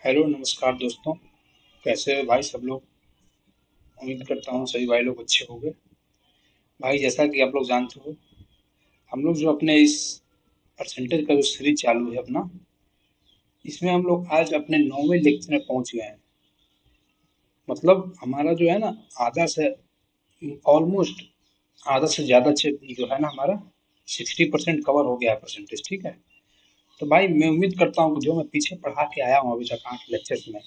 Hello नमस्कार दोस्तों। कैसे हो भाई सब लोग। उम्मीद करता हूँ सभी भाई लोग अच्छे होंगे। भाई जैसा कि आप लोग जानते हो, हम लोग जो अपने इस परसेंटेज का जो सीरीज चालू है अपना, इसमें हम लोग आज अपने 9वें लेक्चर में पहुंच गए हैं। मतलब हमारा जो है ना, आधा से ऑलमोस्ट आधा से ज़्यादा जो है ना हमारा 60% कवर हो गया है परसेंटेज। ठीक है। तो भाई मैं उम्मीद करता हूँ कि जो मैं पीछे पढ़ा के आया हूँ अभी तक 8 लेक्चर्स में,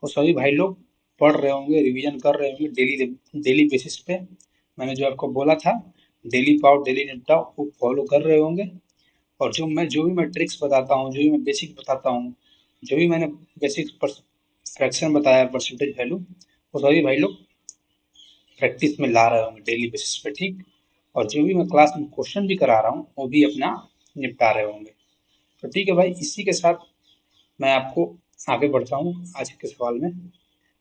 वो सभी भाई लोग पढ़ रहे होंगे, रिवीजन कर रहे होंगे डेली डेली बेसिस पे। मैंने जो आपको बोला था, डेली पाओ डेली निपटाओ, वो फॉलो कर रहे होंगे। और जो भी मैं ट्रिक्स बताता हूँ, जो भी मैं बेसिक बताता हूँ, जो भी मैंने बेसिक फ्रैक्शन बताया, परसेंटेज वैल्यू, वो सभी भाई लोग प्रैक्टिस में ला रहे होंगे डेली बेसिस पे। ठीक। और जो भी मैं क्लास में क्वेश्चन भी करा रहा हूँ, वो भी अपना निपटा रहे होंगे। तो ठीक है भाई, इसी के साथ मैं आपको आगे बढ़ता हूँ आज के सवाल में,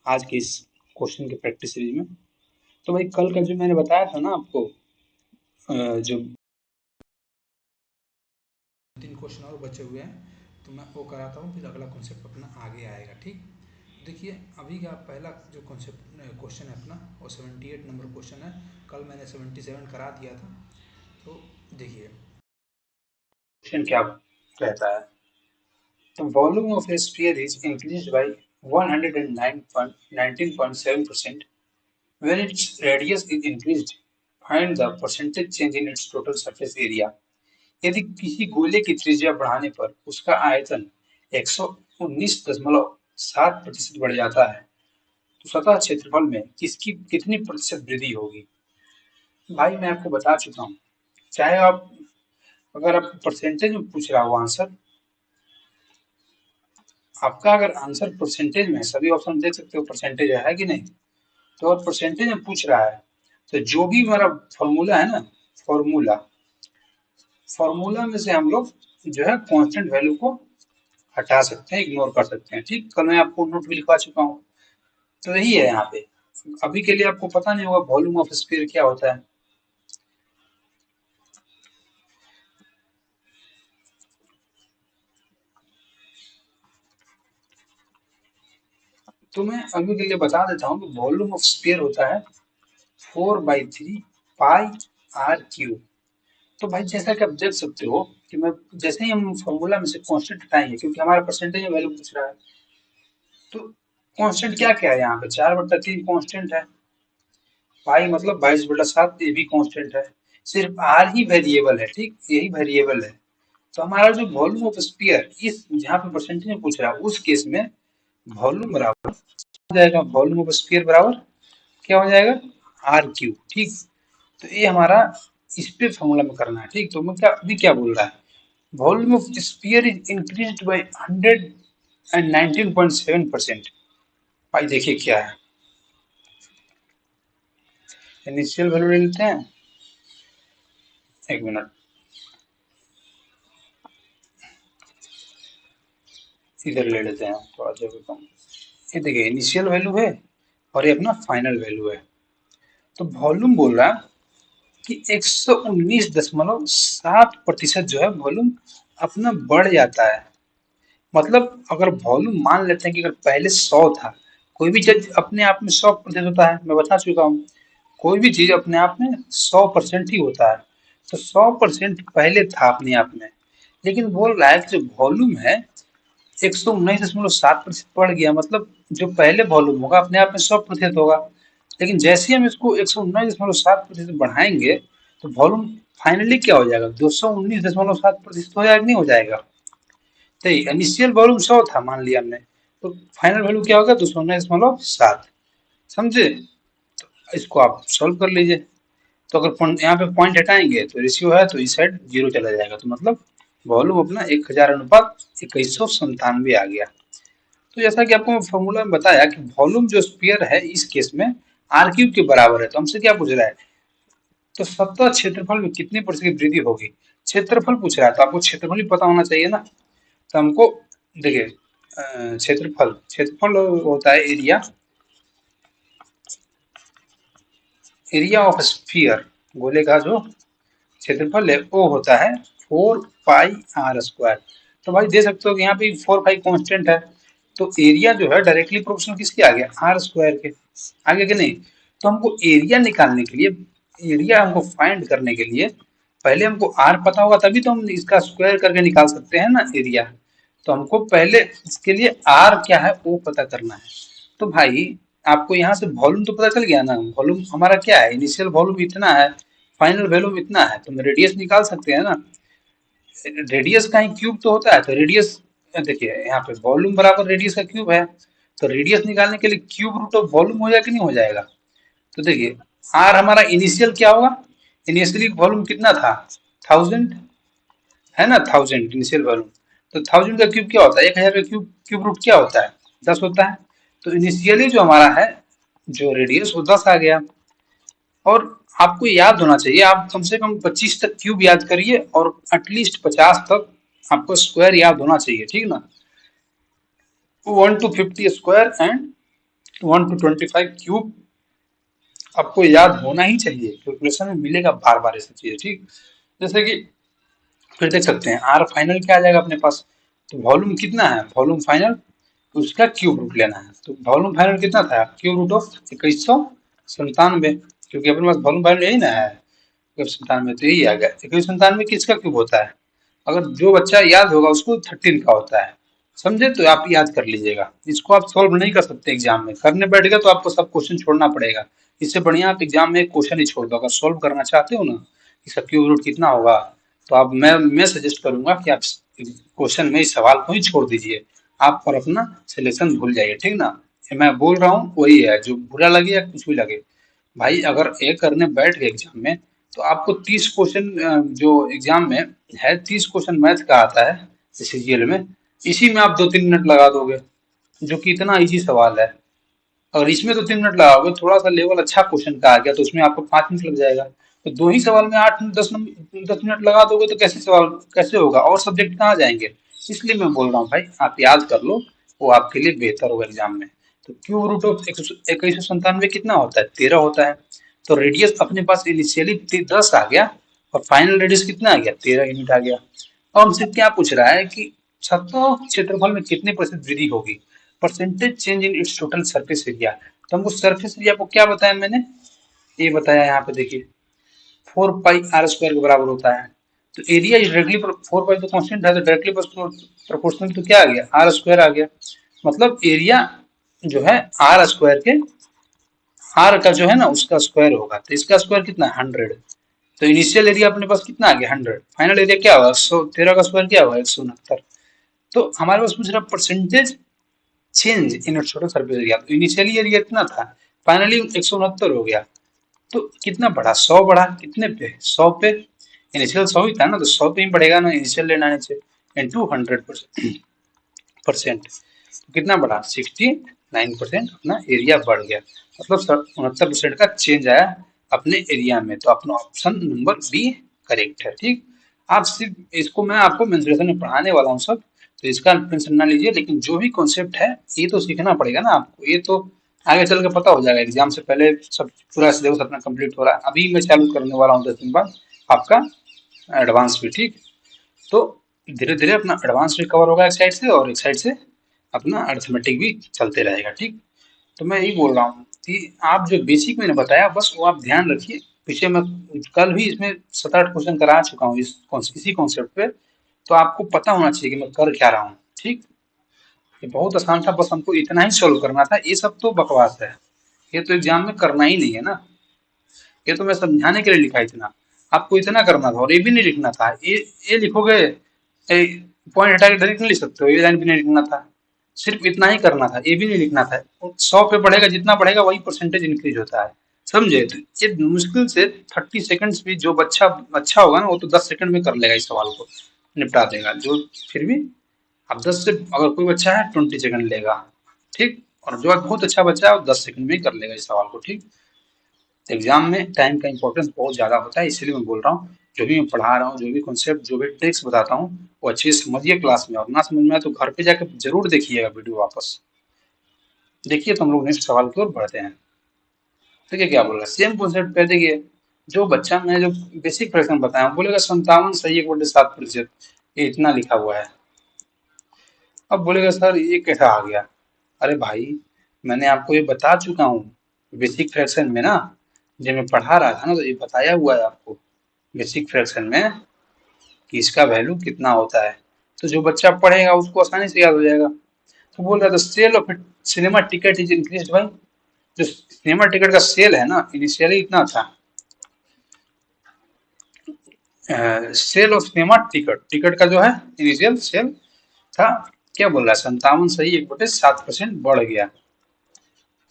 आज की इस क्वेश्चन की प्रैक्टिस सीरीज में। तो भाई कल का जो मैंने बताया था ना आपको, जो 3 क्वेश्चन और बचे हुए हैं, तो मैं वो कराता हूँ, फिर अगला कॉन्सेप्ट अपना आगे आएगा। ठीक। देखिए अभी का पहला जो कॉन्सेप्ट क्वेश्चन है अपना, वो 78 नंबर क्वेश्चन है। कल मैंने 77 करा दिया था। तो देखिए क्वेश्चन क्या कहता है। The volume of a sphere is increased by 119.7% when its radius is increased. Find the percentage change in its total surface area. यदि किसी गोले की त्रिज्या बढ़ाने पर उसका आयतन 119.7% बढ़ जाता है, तो सतह क्षेत्रफल में किसकी कितनी प्रतिशत वृद्धि होगी। भाई मैं आपको बता चुका हूँ, चाहे आप, अगर आप परसेंटेज में पूछ रहा हो आंसर, आपका अगर आंसर परसेंटेज में है, सभी ऑप्शन देख सकते हो परसेंटेज है कि नहीं। तो अगर परसेंटेज में पूछ रहा है, तो जो भी हमारा फॉर्मूला है ना, फॉर्मूला फॉर्मूला में से हम लोग जो है कांस्टेंट वैल्यू को हटा सकते हैं, इग्नोर कर सकते हैं। ठीक। कल मैं आपको नोट भी लिखवा चुका हूँ। तो यही है यहाँ पे। अभी के लिए आपको पता नहीं होगा वॉल्यूम ऑफ स्फीयर क्या होता है। तो मैं अभी के लिए बता देता हूँ कि वॉल्यूम ऑफ स्फीयर होता है 4/3 पाई आर क्यूब। तो भाई जैसा कि आप देख सकते हो कि मैं, जैसे ही हम फॉर्मूला में से कांस्टेंट हटाएंगे, क्योंकि हमारा परसेंटेज वैल्यू पूछ रहा है, तो कांस्टेंट क्या क्या है यहाँ पे, 4/3 कांस्टेंट है, पाई मतलब 22/7 ये भी कांस्टेंट है, सिर्फ आर ही वेरिएबल है। ठीक, यही वेरिएबल है। तो हमारा जो वॉल्यूम ऑफ स्फीयर इस जहाँ पे परसेंटेज में पूछ रहा है, उस केस में वॉल्यूम बराबर हो जाएगा, वॉल्यूम ऑफ स्फीयर बराबर क्या हो जाएगा, आर क्यूब। ठीक। तो ये हमारा इस पे फॉर्मूला में करना है। ठीक। तो मैं क्या अभी क्या बोल रहा है, volume of sphere is increased by 119.7%। भाई देखिए क्या है, इनिशियल वैल्यू ले लेते हैं, एक मिनट, इधर ले लेते हैं थोड़ा जगह कम। ये देखिए इनिशियल वैल्यू है और ये अपना फाइनल वैल्यू है। तो वॉल्यूम बोल रहा है कि 119.7% जो है वॉल्यूम अपना बढ़ जाता है। मतलब अगर वॉल्यूम मान लेते हैं कि अगर पहले 100 था, कोई भी चीज अपने आप में 100% होता है, मैं बता चुका हूँ, कोई भी चीज अपने आप में 100% ही होता है। तो 100% पहले था अपने आप में, लेकिन बोल रहा है कि जो वॉल्यूम है 119.7% बढ़ गया, मतलब जो पहले वॉल्यूम होगा अपने आप में 100% होगा, लेकिन जैसे ही हम इसको 119.7% बढ़ाएंगे, तो वॉल्यूम फाइनली क्या हो जाएगा, 219.7% हो जाएगा, नहीं हो जाएगा। तो इनिशियल वॉल्यूम 100 था मान लिया हमने, तो फाइनल वैल्यू क्या होगा, 219.7। समझे। इसको आप सॉल्व कर लीजिए। तो अगर यहाँ पे पॉइंट हटाएंगे तो रेशियो है, तो इस साइड 0 चला जाएगा, तो मतलब वॉल्यूम अपना 1000 अनुपात 2197 आ गया। तो जैसा कि आपको मैं फॉर्मूला में बताया कि वॉल्यूम जो स्फीयर है इस केस में आर क्यूब के बराबर है। तो हमसे क्या पूछ रहा है, तो सतह क्षेत्रफल में कितनी प्रतिशत वृद्धि होगी। क्षेत्रफल पूछ रहा है, तो आपको क्षेत्रफल भी पता होना चाहिए ना। तो हमको देखिए, क्षेत्रफल क्षेत्रफल होता है एरिया, एरिया ऑफ स्फीयर, गोले का जो क्षेत्रफल है वो होता है 4 पाई आर स्क्वायर। तो भाई दे सकते हो कि यहाँ पे 4 पाई कांस्टेंट है, तो एरिया जो है डायरेक्टली प्रोपोर्शनल किसके आ गया, आर स्क्वायर के आगे कि नहीं। तो हमको एरिया निकालने के लिए, एरिया हमको फाइंड करने के लिए पहले हमको आर पता होगा, तभी तो हम इसका स्क्वायर करके निकाल सकते हैं ना एरिया। तो हमको पहले इसके लिए आर क्या है वो पता करना है। तो भाई आपको यहाँ से वॉल्यूम तो पता चल गया ना, वॉल्यूम हमारा क्या है, इनिशियल वॉल्यूम इतना है, फाइनल वॉल्यूम इतना है, तो हम रेडियस निकाल सकते हैं ना। रेडियस का ही क्यूब तो होता है, तो रेडियस देखिए यहाँ पे वॉल्यूम बराबर रेडियस का क्यूब है, तो रेडियस निकालने के लिए क्यूब रूट ऑफ वॉल्यूम हो जाएगा कि नहीं हो जाएगा। तो देखिए आर हमारा इनिशियल क्या होगा, इनिशियली वॉल्यूम कितना था, 1000 है ना, 1000 इनिशियल वॉल्यूम। तो 1000 का क्यूब क्या होता है, 1000 का क्यूब, क्यूब रूट क्या होता है, 10 होता है। तो इनिशियली जो हमारा है जो रेडियस वो 10 आ गया। और आपको याद होना चाहिए, आप कम से कम 25 तक क्यूब याद करिए और एटलीस्ट 50 तक आपको स्क्वायर याद होना चाहिए, ठीक ना। 1 to 50 square and 1 to 25 cube आपको याद होना ही चाहिए, कैलकुलेशन में मिलेगा बार बार ऐसी चीजें, ठीक। जैसे कि फिर देख सकते हैं आर फाइनल क्या आ जाएगा अपने पास, तो वॉल्यूम कितना है, वॉल्यूम फाइनल उसका क्यूब रूट लेना है। तो वॉल्यूम फाइनल कितना था, क्यूब रूट ऑफ 2197, क्योंकि अपने पास वॉल्यूम फाइनल यही ना है 2197, तो यही आ गया। 2197 किसका क्यूब होता है, अगर जो बच्चा याद होगा उसको 13 का होता है, समझे, तो आप याद कर लीजिएगा। इसको आप सॉल्व नहीं कर सकते एग्जाम में, करने बैठ गए तो आपको सब क्वेश्चन छोड़ना पड़ेगा। इससे बढ़िया आप एग्जाम में एक क्वेश्चन ही छोड़ दो, अगर सॉल्व करना चाहते हो ना इसका क्यूब रूट कितना होगा, तो आप मैं सजेस्ट करूंगा कि आप क्वेश्चन में इस सवाल को ही छोड़ दीजिए, आप और अपना सिलेक्शन भूल जाइए, ठीक ना। ये मैं बोल रहा हूँ वही है, जो बुरा लगे या कुछ भी लगे, भाई अगर एक करने बैठ गए एग्जाम में तो आपको 30 क्वेश्चन जो एग्जाम में है 30 क्वेश्चन मैथ का आता है सीजीएल में, इसी में आप 2-3 मिनट लगा दोगे, जो कि इतना इजी सवाल है। अगर इसमें 2-3 मिनट लगाओगे, थोड़ा सा लेवल अच्छा क्वेश्चन का आ गया तो उसमें आपको 5 मिनट लग जाएगा। तो दो ही सवाल में 8-10 मिनट लगा दोगे तो कैसे सवाल कैसे होगा, और सब्जेक्ट कहाँ जाएंगे। इसलिए मैं बोल रहा हूँ भाई आप याद कर लो, वो आपके लिए बेहतर होगा एग्जाम में। तो क्यूब रूट ऑफ 2197 कितना होता है, 13 होता है। तो रेडियस अपने पास इनिशियली 10 आ गया और फाइनल रेडियस कितना आ गया, 13 यूनिट आ गया। और हमसे क्या पूछ रहा है कि सतह क्षेत्रफल में कितने प्रतिशत वृद्धि होगी, percentage change in its total surface area. तो हमको सरफेस एरिया को क्या बताया मैंने, ये बताया यहाँ पे देखिए 4 पाई r स्क्वायर के बराबर होता है। तो एरिया डायरेक्टली 4 पाई तो कांस्टेंट है, तो डायरेक्टली प्रोपोर्शनल तो क्या आ गया, आर स्क्वायर आ गया। मतलब एरिया जो है आर स्क्वायर के, आर का जो है ना उसका स्क्वायर होगा, तो इसका स्क्वायर कितना है 100। तो इनिशियल एरिया अपने पास कितना आ गया 100, फाइनल एरिया क्या होगा 113 का स्क्वायर क्या होगा 169। तो हमारे पास पूछ रहा percentage change in total surface area, तो इनिशियली एरिया इतना था, फाइनली 169 हो गया। तो कितना बढ़ा, 100 बढ़ा, कितने पे 100 पे, इनिशियल 100 ही था ना, तो 100 पे ही बढ़ेगा ना इनिशियल लेना है से, इनटू 100%। कितना बढ़ा 69% अपना एरिया बढ़ गया, मतलब 69% का चेंज आया अपने एरिया में। तो अपना ऑप्शन नंबर बी करेक्ट है, ठीक। आप सिर्फ इसको मैं आपको मेंसुरेशन में पढ़ाने वाला हूँ सब, तो इसका टेंशन ना लीजिए, लेकिन जो भी कॉन्सेप्ट है ये तो सीखना पड़ेगा ना आपको, ये तो आगे चल के पता हो जाएगा, एग्जाम से पहले सब पूरा सिलेबस अपना कंप्लीट हो रहा है, अभी मैं चालू करने वाला हूँ 10 दिन बाद आपका एडवांस भी, ठीक। तो धीरे धीरे अपना एडवांस भी कवर होगा एक साइड से, और एक साइड से अपना अर्थमेटिक भी चलते रहेगा, ठीक। तो मैं यही बोल रहा हूँ कि आप जो बेसिक मैंने बताया बस वो आप ध्यान रखिए। पीछे मैं कल भी इसमें 7-8 क्वेश्चन करा चुका हूँ इसी कॉन्सेप्ट पे, तो आपको पता होना चाहिए कि मैं कर क्या रहा हूँ, ठीक। ये बहुत आसान था, बस हमको इतना ही सोल्व करना था, ये सब तो बकवास है, ये तो एग्जाम में करना ही नहीं है ना, ये तो मैं समझाने के लिए लिखा इतना, आपको इतना करना था और ये भी नहीं लिखना था, ये लिखोगे, पॉइंट हटा के डायरेक्ट नहीं लिख सकते हो, ये लाइन भी नहीं लिखना था, सिर्फ इतना ही करना था, ये भी नहीं लिखना था। 100 पे बढ़ेगा, जितना बढ़ेगा वही परसेंटेज इंक्रीज होता है, समझे। तो ये मुश्किल से 30 सेकंड्स भी जो बच्चा अच्छा होगा ना वो तो 10 सेकंड में कर लेगा, इस सवाल को निपटा देगा, जो फिर भी अब 10 से अगर कोई बच्चा है 20 सेकंड लेगा, ठीक। और जो बहुत अच्छा बच्चा है वो 10 सेकंड में ही कर लेगा इस सवाल को, ठीक। एग्जाम में टाइम का इंपॉर्टेंस बहुत ज्यादा होता है, इसीलिए मैं बोल रहा हूँ जो भी मैं पढ़ा रहा हूँ, जो भी कॉन्सेप्ट, जो भी ट्रिक्स बताता हूँ वो अच्छे से समझिए क्लास में, और ना समझ में आए तो घर पे जाकर जरूर देखिएगा वीडियो वापस। देखिए तो हम लोग नेक्स्ट सवाल की ओर बढ़ते हैं। देखिए क्या बोल रहा है, सेम कॉन्सेप्ट पे देखिए, जो बच्चा मैंने जो बेसिक फ्रैक्शन बताया बोलेगा 57 सही 1/7%, ये इतना लिखा हुआ है। अब बोलेगा सर ये कैसा आ गया, अरे भाई, मैंने आपको ये बता चुका हूँ बेसिक फ्रैक्शन में ना, जब मैं पढ़ा रहा था ना तो ये बताया हुआ है आपको बेसिक फ्रैक्शन में कि इसका वैल्यू कितना होता है। तो जो बच्चा पढ़ेगा उसको आसानी से याद हो जाएगा। तो बोल रहा था sale of cinema ticket is increase भाई। जो सिनेमा टिकट का सेल है ना इनिशियली इतना था, sale of cinema ticket, ticket का जो है इनिशियल सेल था, क्या बोल रहा है 57 सही 1/7% बढ़ गया।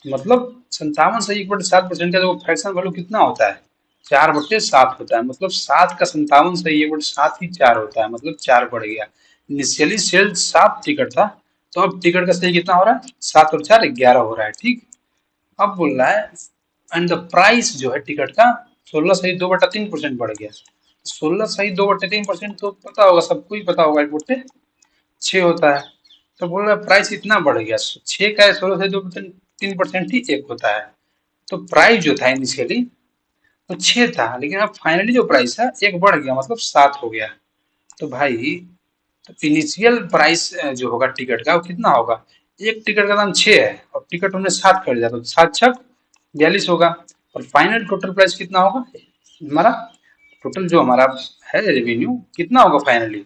मतलब 57 सही 1/7% का जो फ्रैक्शन वैल्यू कितना होता है 4/7 होता है। मतलब 7 का 57 सही 1/7 ही 4 होता है, मतलब 4 बढ़ गया। इनिशियली सेल 7 टिकट था, तो अब टिकट का सही कितना हो रहा है 7 और 4 11 हो रहा है। ठीक, अब बोल रहा है एंड द प्राइस जो है टिकट का 16 सही 2/3% बढ़ गया। 16 सही 2/3% तो पता होगा, सबको ही पता होगा 1/6 होता है। तो बोल रहा है प्राइस इतना बढ़ गया, 6 का 16 सही 2/3% ही 1 होता है। तो प्राइस जो था इनिशियली वो 6 था, लेकिन अब फाइनली जो प्राइस है 1 बढ़ गया, मतलब 7 हो गया। तो भाई, तो इनिशियल प्राइस जो होगा टिकट का वो कितना होगा, एक टिकट का दाम 6 है और टिकट हमने 7 खरीदा, तो 7 6 42 होगा। और फाइनल टोटल प्राइस कितना होगा हमारा, टोटल जो हमारा है रेवेन्यू कितना होगा फाइनली।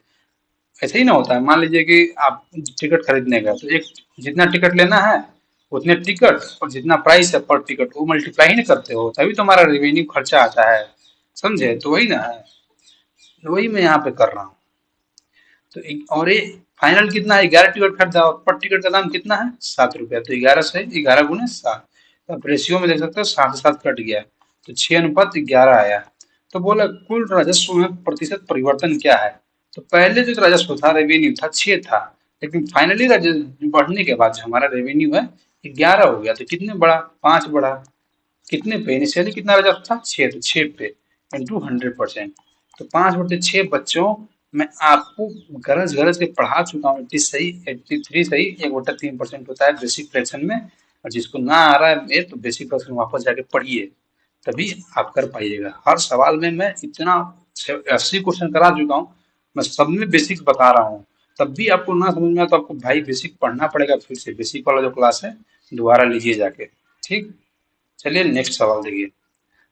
ऐसे ही ना होता है, मान लीजिए कि आप टिकट खरीदने गए तो एक जितना टिकट लेना है उतने टिकट और जितना प्राइस है पर टिकट वो मल्टीप्लाई ही नहीं करते हो, तभी तो हमारा रेवेन्यू खर्चा आता है। समझे, तो वही ना है, वही मैं यहाँ पे कर रहा हूँ। तो और ये फाइनल कितना है, 11 टिकट खरीदा और पर टिकट का दाम कितना है 7 रुपया, तो 11 से 11 गुने 7, तो आप रेशियो में देख सकते हो 7 से 7 कट गया, तो 6:11 आया। तो बोला कुल राजस्व में प्रतिशत परिवर्तन क्या है। तो पहले जो राजस्व था रेवेन्यू था 6 था, लेकिन फाइनली राजस्व बढ़ने के बाद जो हमारा रेवेन्यू है 11 हो गया। तो कितने बढ़ा, 5 बढ़ा। कितने पे, इनिशियली कितना राजस्व था 6, तो 6 पे इंटू 100%, तो 5/6 बच्चों मैं आपको गरज गरज के पढ़ा चुका हूँ। 83 सही 1/3% होता है बेसिक फ्रैक्शन में। और जिसको ना आ रहा है तो बेसिक फ्रैक्शन वापस जाके पढ़िए, तभी आप कर पाइएगा। हर सवाल में मैं इतना 80 क्वेश्चन करा चुका हूँ, मैं सब में बेसिक्स बता रहा हूँ। तब भी आपको ना समझ में आए तो आपको भाई बेसिक पढ़ना पड़ेगा, फिर से बेसिक वाला जो क्लास है दोबारा लीजिए जाके। ठीक, चलिए नेक्स्ट सवाल देखिए।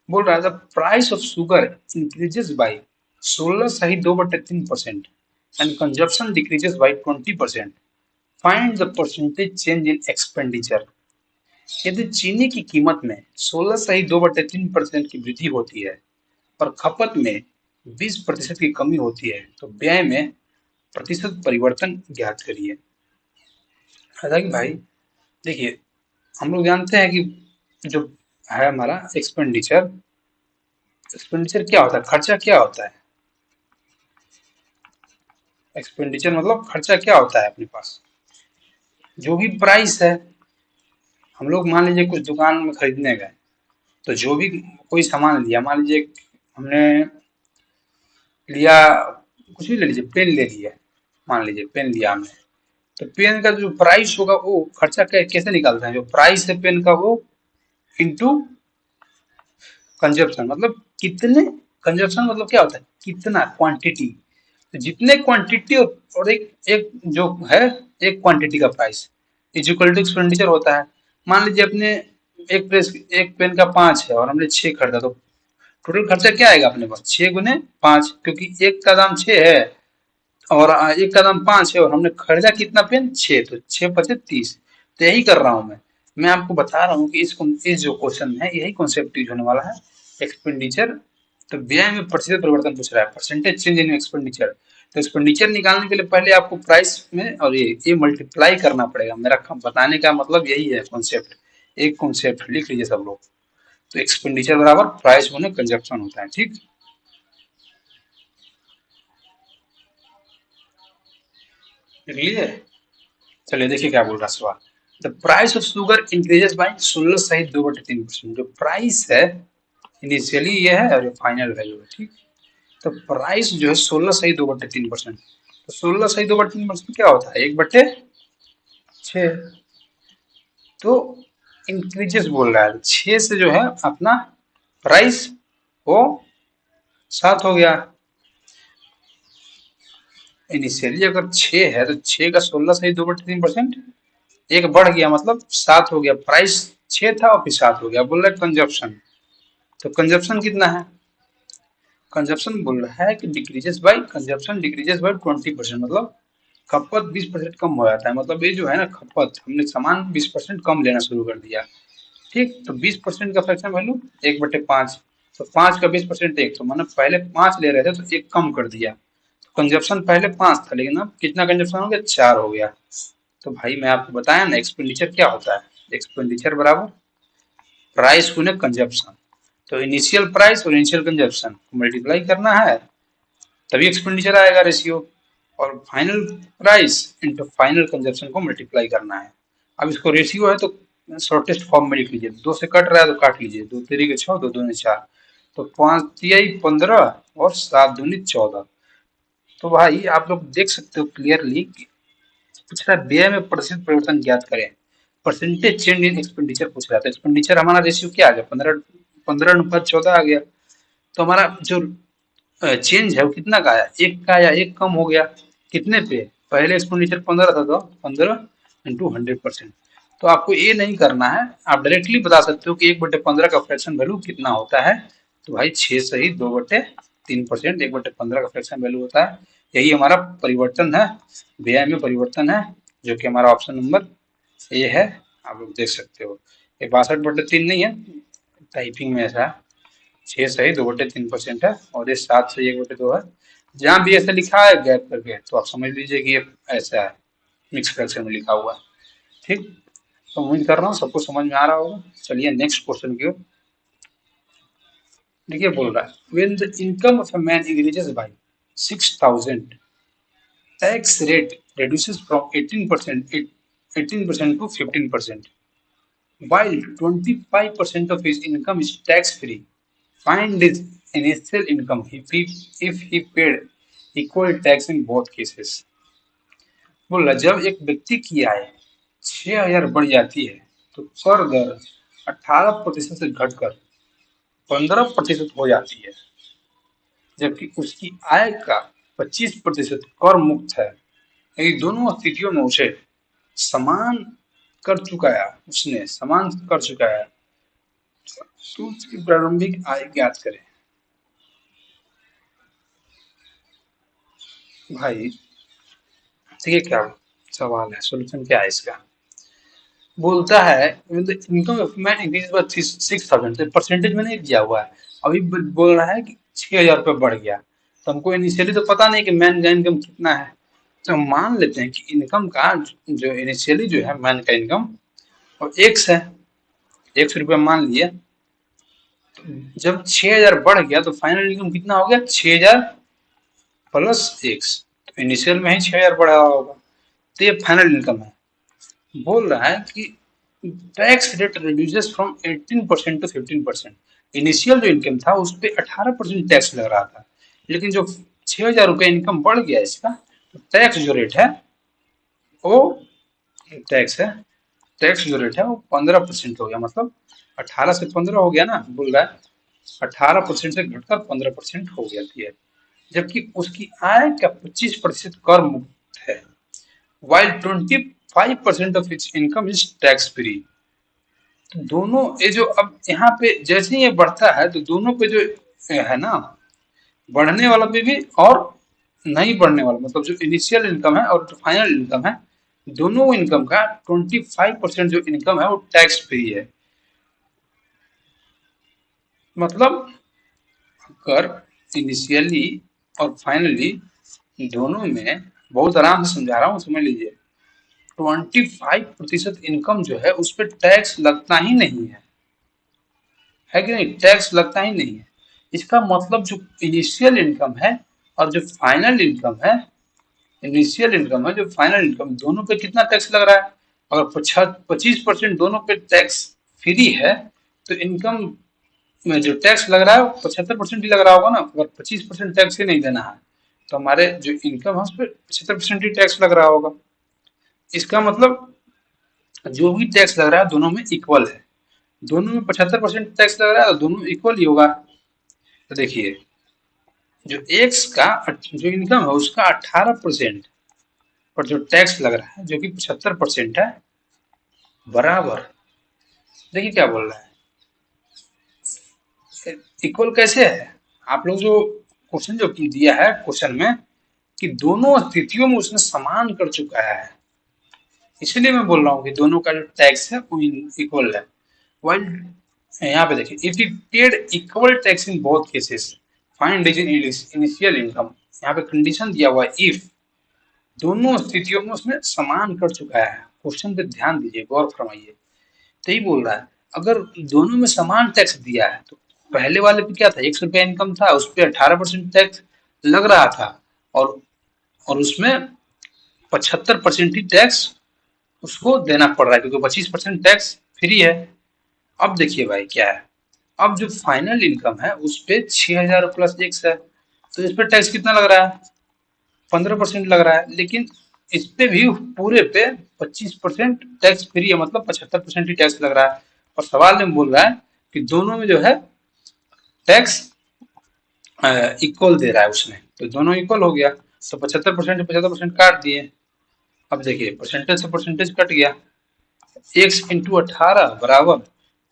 बोल रहा था price of sugar increases by 16 सही 2/3% and consumption decreases by 20%। Find the percentage change in expenditure. यदि चीनी की कीमत में 16 सही 2/3% की वृद्धि होती है और खपत में 20% की कमी होती है, तो व्यय में प्रतिशत परिवर्तन ज्ञात करिए। हालांकि भाई देखिए, हम लोग जानते हैं कि जो है हमारा एक्सपेंडिचर, एक्सपेंडिचर क्या होता है, खर्चा क्या होता है। एक्सपेंडिचर मतलब खर्चा क्या होता है अपने पास, जो भी प्राइस है। हम लोग मान लीजिए कुछ दुकान में खरीदने गए, तो जो भी कोई सामान लिया, मान लीजिए हमने लिया, कुछ भी ले लीजिए, पेन ले लिया, मान लीजिए पेन लिया हमने, तो पेन का जो प्राइस होगा वो खर्चा कैसे निकालते हैं, जो प्राइस है पेन का वो इंटू कंजप्शन, मतलब कितने, कंजप्शन मतलब क्या होता है कितना, क्वांटिटी। तो जितने क्वांटिटी और एक एक जो है एक क्वांटिटी का price is equal to expenditure होता है। मान लीजिए अपने एक पेन का 5 है और हमने 6 खरीदा, तो टोटल खर्चा क्या आएगा अपने पास 6 गुने 5, क्योंकि एक का दाम 6 है और एक का दाम 5 है और हमने खरीदा कितना पेन 6, तो 6 × 5 = 30। तो यही कर रहा हूँ मैं आपको बता रहा हूँ कि इस जो क्वेश्चन है यही कॉन्सेप्ट यूज होने वाला है, एक्सपेंडिचर। तो व्यय में प्रतिशत परिवर्तन पूछ रहा है, परसेंटेज चेंज इन एक्सपेंडिचर। तो एक्सपेंडिचर निकालने के लिए पहले आपको प्राइस में और ये मल्टीप्लाई करना पड़ेगा। मेरा बताने का मतलब यही है कॉन्सेप्ट, एक कॉन्सेप्ट लिख लीजिए सब लोग। तो एक्सपेंडिचर बराबर प्राइस गुने कंजप्शन होता है। ठीक, लिख लीजिए। चलिए देखिए क्या बोल रहा है सवाल। The price of sugar increases by 16 सही 2/3%। जो प्राइस है इनिशियली ये है और ये फाइनल वैल्यू है। ठीक, तो प्राइस जो है 16 सही 2/3%। तो 16 सही 2/3% क्या होता है 1/6। तो इंक्रीजेस बोल रहा है, 6 से जो है अपना प्राइस वो 7 हो गया। इनिशियली अगर 6 है तो 6 का 16 सही 2/3%, एक बढ़ गया मतलब 7 हो गया, प्राइस 6 था और फिर 7 हो गया। बोल रहा है कंजप्शन, तो कंजप्शन कितना है? कंजप्शन बोल रहा है कि decreases by, consumption decreases by 20%, मतलब खपत 20% कम हो जाता है। मतलब ये जो है ना खपत, हमने सामान 20% कम लेना शुरू कर दिया। ठीक, तो 20% का फ्रैक्शन वैल्यू 1/5, तो 5 का 20% 1, तो मतलब पहले 5 ले रहे थे तो 1 कम कर दिया। तो कंजप्शन पहले 5 था, लेकिन अब कितना कंजप्शन हो गया? 4 हो गया। तो भाई मैं आपको बताया ना एक्सपेंडिचर क्या होता है। एक्सपेंडिचर बराबर प्राइस गुने कंजप्शन। तो इनिशियल प्राइस और इनिशियल कंजप्शन को मल्टीप्लाई करना है, तभी एक्सपेंडिचर आएगा रेशियो। और final price into final consumption को मल्टीप्लाई करना है। अब इसको रेशियो है तो शॉर्टेस्ट फॉर्म में लिख लीजिए। 2 से कट रहा है तो काट लीजिए, 2 तेरी के 6, 2 दूनी 4, तो 5 तिहाई 15 और 7 दूनी 14। तो भाई आप लोग देख सकते हो क्लियरली कि पूछ रहा है व्यय में प्रतिशत परिवर्तन ज्ञात करें। परसेंटेज चेंज इन एक्सपेंडिचर पूछ रहा था। एक्सपेंडिचर हमारा रेशियो क्या आ गया? 15 15 अनुपात 14 आ गया। तो हमारा जो चेंज है वो कितना का आया? 1 का आया, 1 कम हो गया। कितने पे? पहले एक्सपेंडिचर 15 था तो 15 इंटू 100%। तो आपको ये नहीं करना है, आप डायरेक्टली बता सकते हो कि 1/15 का फ्रैक्शन वैल्यू कितना होता है। तो भाई 6 सही 2/3%, 1/15 का फ्रैक्शन वैल्यू होता है। यही हमारा परिवर्तन है, व्यय में परिवर्तन है, जो कि हमारा ऑप्शन नंबर ए है। आप लोग देख सकते हो ये 62/3 नहीं है, टाइपिंग में ऐसा है। 6 सही 2/3% है और ये 7 सही 1/2 है। जहां भी ऐसा लिखा है गैप करके तो आप समझ लीजिए कि ये ऐसा है, मिक्स फ्रैक्शन में लिखा हुआ है। ठीक, तो उम्मीद कर रहा हूँ सबको समझ में आ रहा होगा। चलिए नेक्स्ट क्वेश्चन की ओर। देखिए बोल रहा है when the income of a man increases by 6000, tax rate reduces from 18% to 15%, while 25% of his income is tax free. Find his initial income if he paid equal tax in both cases. बोला जब एक व्यक्ति की आय 6,000 बढ़ जाती है तो कर दर 18% से घटकर 15% हो जाती है, जबकि उसकी आय का 25% कर मुक्त है। यदि दोनों स्थितियों में उसे समान कर चुका है, उसने समान कर चुका है, तो उसकी प्रारंभिक आय ज्ञात करें। भाई देखिए क्या सवाल है, सोल्यूशन क्या है इसका। बोलता है income of man increase by 6,000, तो परसेंटेज में नहीं दिया हुआ है। अभी बोल रहा है कि 6,000 रुपये बढ़ गया, तो हमको इनिशियली तो पता नहीं कि मैन का इनकम कितना है। तो हम मान लेते हैं कि इनकम का जो इनिशियली जो है मैन का इनकम और एक्स है, 100 रुपये मान लिया। जब 6,000 बढ़ गया तो फाइनल इनकम कितना हो गया? 6,000 प्लस एक्स। तो इनिशियल में ही 6,000 बढ़ा होगा, तो ये फाइनल इनकम है। बोल रहा है कि tax rate reduces from 18% to 15%। Initial जो इनकम था उस पर 18% टैक्स लग रहा था, लेकिन जो 6,000 रुपये इनकम बढ़ गया इसका, तो टैक्स जो रेट है वो टैक्स है टैक्स जो रेट है वो 15% हो गया। मतलब 18 से 15 हो गया ना, बोल रहा है 18% से घटकर 15% हो जाती है, जबकि उसकी आय का 25% कर मुक्त है। while 25% of its income is tax free। तो दोनों ये जो अब यहाँ पे जैसे ही ये बढ़ता है तो दोनों पे जो है ना, बढ़ने वाला पे भी और नहीं बढ़ने वाला, मतलब जो इनिशियल इनकम है और जो फाइनल इनकम है, दोनों इनकम का 25% जो इनकम है वो टैक्स फ्री है। मतलब कर इनिशियली और फाइनली दोनों में, बहुत आराम से समझा रहा हूँ समझ लीजिए, 25% इनकम जो है उस पर टैक्स लगता ही नहीं है कि नहीं? टैक्स लगता ही नहीं है। इसका मतलब जो इनिशियल इनकम है और जो फाइनल इनकम है, इनिशियल इनकम है जो फाइनल इनकम, दोनों पे कितना टैक्स लग रहा है? अगर 25% दोनों पे टैक्स फ्री है, तो इनकम में जो टैक्स लग रहा है वो 75% ही लग रहा होगा ना। अगर 25% टैक्स ही नहीं देना है तो हमारे जो इनकम है उस पर 75% ही टैक्स लग रहा होगा। इसका मतलब जो भी टैक्स लग रहा है दोनों में इक्वल है। दोनों में 75% टैक्स लग रहा है तो दोनों इक्वल ही होगा। तो देखिए जो एक्स का जो इनकम है उसका 18% पर जो टैक्स लग रहा है जो कि 75% है, बराबर। देखिए क्या बोल रहा है, इक्वल कैसे है? आप लोग जो क्वेश्चन जो दिया है क्वेश्चन में कि दोनों स्थितियों में उसने समान कर चुका है, इसलिए मैं बोल रहा हूँ कि दोनों का जो टैक्स है वो इक्वल है। वाइल यहाँ पे देखिए, if you paid equal tax in both cases find initial income. यहाँ पे कंडीशन दिया हुआ है इफ दोनों स्थितियों में उसने समान कर चुका है। क्वेश्चन पे ध्यान दीजिए, गौर फरमाइए। तो ही बोल रहा है अगर दोनों में समान टैक्स दिया है तो पहले वाले पे क्या था, 100 रुपया इनकम था, उस पर 18% टैक्स लग रहा था, और उसमें 75% ही टैक्स उसको देना पड़ रहा है क्योंकि 25% टैक्स फ्री है। अब देखिए भाई क्या है, अब जो फाइनल इनकम है उस पे 6,000 प्लस एक्स है, तो इस पे टैक्स कितना लग रहा है, 15% लग रहा है। लेकिन इस पे भी पूरे पे 25% टैक्स फ्री है, मतलब 75% ही टैक्स लग रहा है। और सवाल में बोल रहा है कि दोनों में जो है टैक्स इक्वल दे रहा है उसने, तो दोनों इक्वल हो गया। तो 75% काट दिए। अब देखिए परसेंटेज से परसेंटेज कट गया, एक्स इंटू 18 बराबर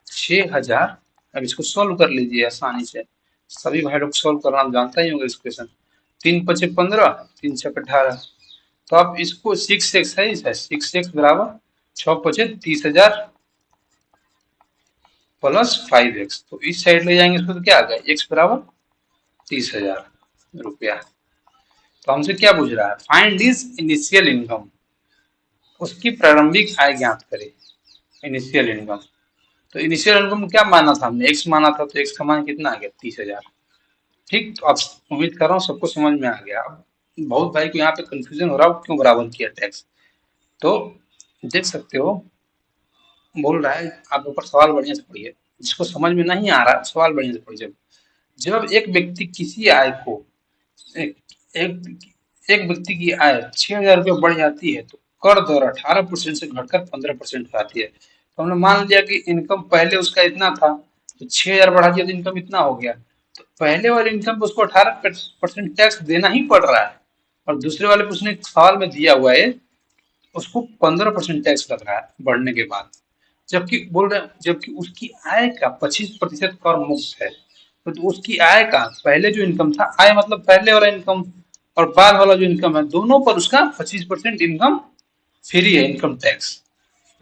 6,000। अब इसको सॉल्व कर लीजिए आसानी से, सभी भाई लोग सॉल्व करना जानता ही होंगे इस क्वेश्चन। 3 × 5 = 15, 3 × 6 = 18। तो आप इसको 6x है, 6x बराबर 6 × 5 = 30,000 प्लस 5x, तो इस साइड ले जाएंगे इसको तो क्या आ गया, x बराबर 30,000 रुपया। तो हमसे क्या पूछ रहा है, फाइंड इज इनिशियल इनकम, उसकी प्रारंभिक आय ज्ञात करें। इनिशियल इनकम, तो इनिशियल इनकम क्या माना था हमने, एक्स माना था, तो एक्स का मान कितना आ गया, 30,000। ठीक, तो आप उम्मीद कर रहा हूँ सबको समझ में आ गया। अब बहुत भाई को यहाँ पे कंफ्यूजन हो रहा हो क्यों बराबर किया टैक्स, तो देख सकते हो बोल रहा है आप ऊपर सवाल बढ़िया से पढ़िए, जिसको समझ में नहीं आ रहा सवाल बढ़िया से पढ़िए। जब एक व्यक्ति किसी आय को एक एक, एक व्यक्ति की आय 6,000 रुपये बढ़ जाती है तो कर दर 18% से घटकर 15% हो जाती है। तो हमने मान लिया कि इनकम पहले उसका इतना था, तो 6,000 बढ़ा दिया तो इनकम इतना हो गया, तो पहले वाले इनकम पे उसको 18% टैक्स देना ही पड़ रहा है। और दूसरे वाले पे उसने सवाल में दिया हुआ है उसको 15% टैक्स लग रहा है बढ़ने के बाद, जबकि बोल रहे हैं जबकि उसकी आय का 25% कर मुक्त है। तो उसकी आय का पहले जो इनकम था, आय मतलब पहले वाला इनकम और बाद वाला जो इनकम है, दोनों पर उसका 25% इनकम फ्री है, इनकम टैक्स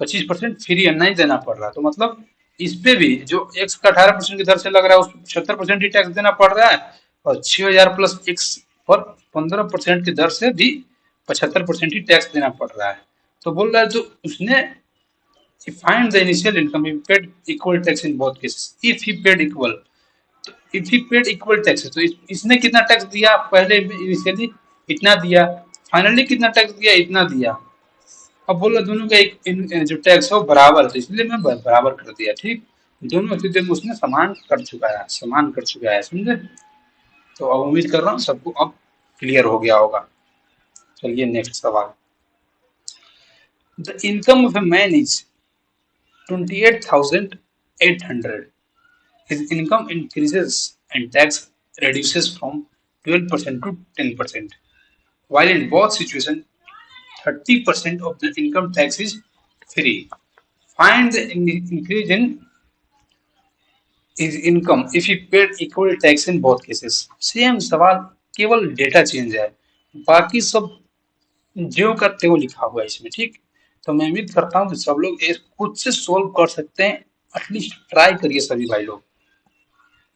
25% फ्री है, नहीं देना पड़ रहा। तो मतलब इस पे भी जो एक्स का 18% की दर से लग रहा है उस 76% ही टैक्स देना पड़ रहा है, और 6,000 प्लस एक्स पर 15% की दर से भी 75% ही टैक्स देना पड़ रहा है। तो बोल रहा है जो उसने find the initial income he paid equal tax in both cases if he paid equal, तो if he paid equal taxes तो इसने कितना टैक्स दिया पहले इनिशियली, इतना दिया, फाइनली कितना टैक्स दिया, इतना दिया। अब बोला दोनों का जो टैक्स है वो बराबर, तो इसलिए मैं बराबर कर दिया। ठीक, दोनों स्थिति में उसने समान कर चुका है, समझे। तो अब उम्मीद कर रहा हूँ सबको अब क्लियर हो गया होगा। चलिए नेक्स्ट सवाल, the income of a man is 28,800, his income increases and tax reduces from 12% to 10%, while in both situations 30% of the income tax is free. Find the increase in his income if he paid equal tax in both cases. Same सवाल, केवल data change है, बाकी सब जो करते हो लिखा हुआ है इसमें। ठीक, तो मैं उम्मीद करता हूँ कि सब लोग खुद से सोल्व कर सकते हैं, एटलीस्ट ट्राई करिए सभी भाई लोग।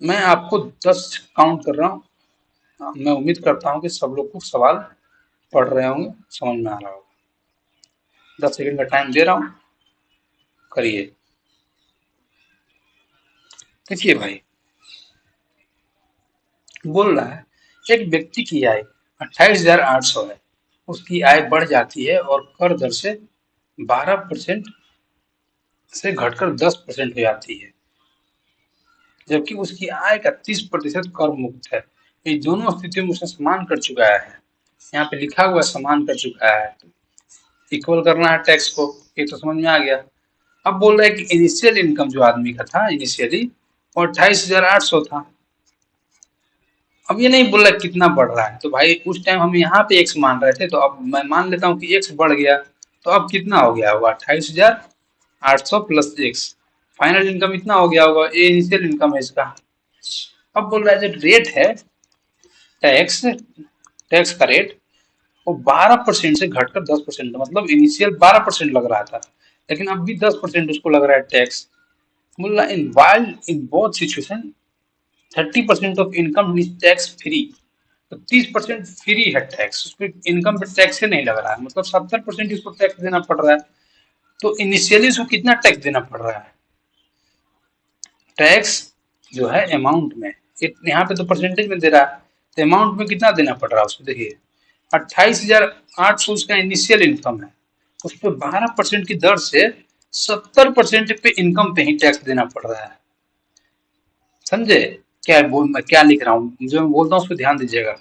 मैं आपको 10 काउंट कर रहा हूँ, मैं उम्मीद करता हूँ कि सब लोग को सवाल पढ़ रहे होंगे, समझ में आ रहा होगा। 10 सेकंड का टाइम दे रहा हूँ, करिए। देखिए भाई बोल रहा है एक व्यक्ति की आय 28,800 है, उसकी आय बढ़ जाती है और कर दर से 12% से घटकर 10% हो जाती है, जबकि उसकी आय का 30% कर मुक्त है। ये दोनों स्थितियों में उसने समान कर चुका है, यहाँ पे लिखा हुआ समान कर चुका है, इक्वल करना है टैक्स को, ये तो समझ में आ गया। अब बोल रहा है कि इनिशियल इनकम जो आदमी का था इनिशियली वो 28,800 था। अब ये नहीं बोल रहा कितना बढ़ रहा है, तो भाई उस टाइम हम यहाँ पे एक्स मान रहे थे, तो अब मैं मान लेता हूँ कि एक्स बढ़ गया, तो अब कितना हो गया होगा, 28,800 800 प्लस एक्स, फाइनल इनकम इतना हो गया होगा, ये इनिशियल इनकम है इसका। अब बोल रहा है जो रेट है टैक्स, टैक्स का रेट वो 12% से घटकर 10%, मतलब इनिशियल 12% लग रहा था, लेकिन अब भी 10% उसको लग रहा है टैक्स। बोल रहा in while in both situation 30% of income is tax free, तो 30% फ्री है टैक्स, उस पर इनकम पे टैक्स ही नहीं लग रहा है, मतलब 70% इसको टैक्स देना पड़ रहा है। तो इनिशियली उसको कितना टैक्स देना पड़ रहा है, टैक्स जो है अमाउंट में, यहाँ पे तो परसेंटेज में दे रहा है, तो अमाउंट में कितना देना पड़ रहा है उसको देखिए, 28,800 उसका इनिशियल इनकम है, उस पर 12% की दर से 70% पे इनकम पे ही टैक्स देना पड़ रहा है। समझे क्या बोल मैं क्या लिख रहा हूँ, जो मैं बोलता हूँ उस पर ध्यान दीजिएगा।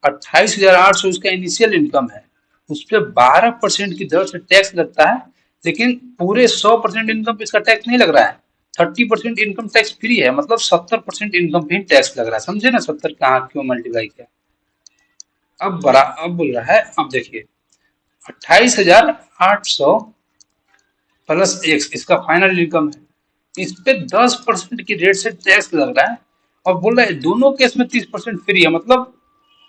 28,800 उसका इनिशियल इनकम है, उस पर 12% की दर से टैक्स लगता है, लेकिन पूरे 100% इनकम पे इसका टैक्स नहीं लग रहा है, 30% इनकम टैक्स फ्री है, मतलब 70% इनकम पे ही टैक्स लग रहा है। समझे ना, 70 कहाँ क्यों मल्टीप्लाई किया। अब बोल रहा है, अब देखिए 28,800 प्लस एक्स इसका फाइनल इनकम है, इस पे 10% की रेट से टैक्स लग रहा है, और बोल रहा है दोनों केस में 30% फ्री है, मतलब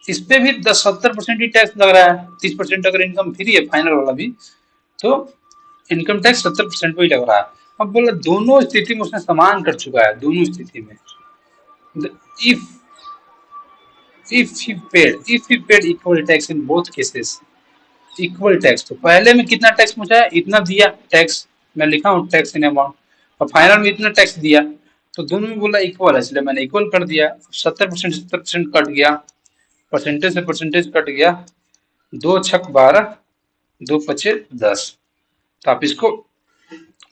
इस पे भी 10-70% ही टैक्स लग रहा है, 30% अगर इनकम फ्री है फाइनल वाला भी, तो इनकम टैक्स 70% पे ही लग रहा है। अब बोला दोनों स्थिति में उसने समान कर चुका है, दोनों स्थिति में if if he paid equal tax in both cases, equal tax, तो पहले में कितना टैक्स मुझे है, इतना दिया टैक्स, मैं लिखा हूँ टैक्स इन अमाउंट, और फाइनल में इतना टैक्स दिया, तो दोनों में बोला इक्वल है, इसलिए मैंने इक्वल कर दिया। 70% 70% कट गया, परसेंटेज से परसेंटेज कट गया, 2 छक 12, 2 पचे 10, तो आप इसको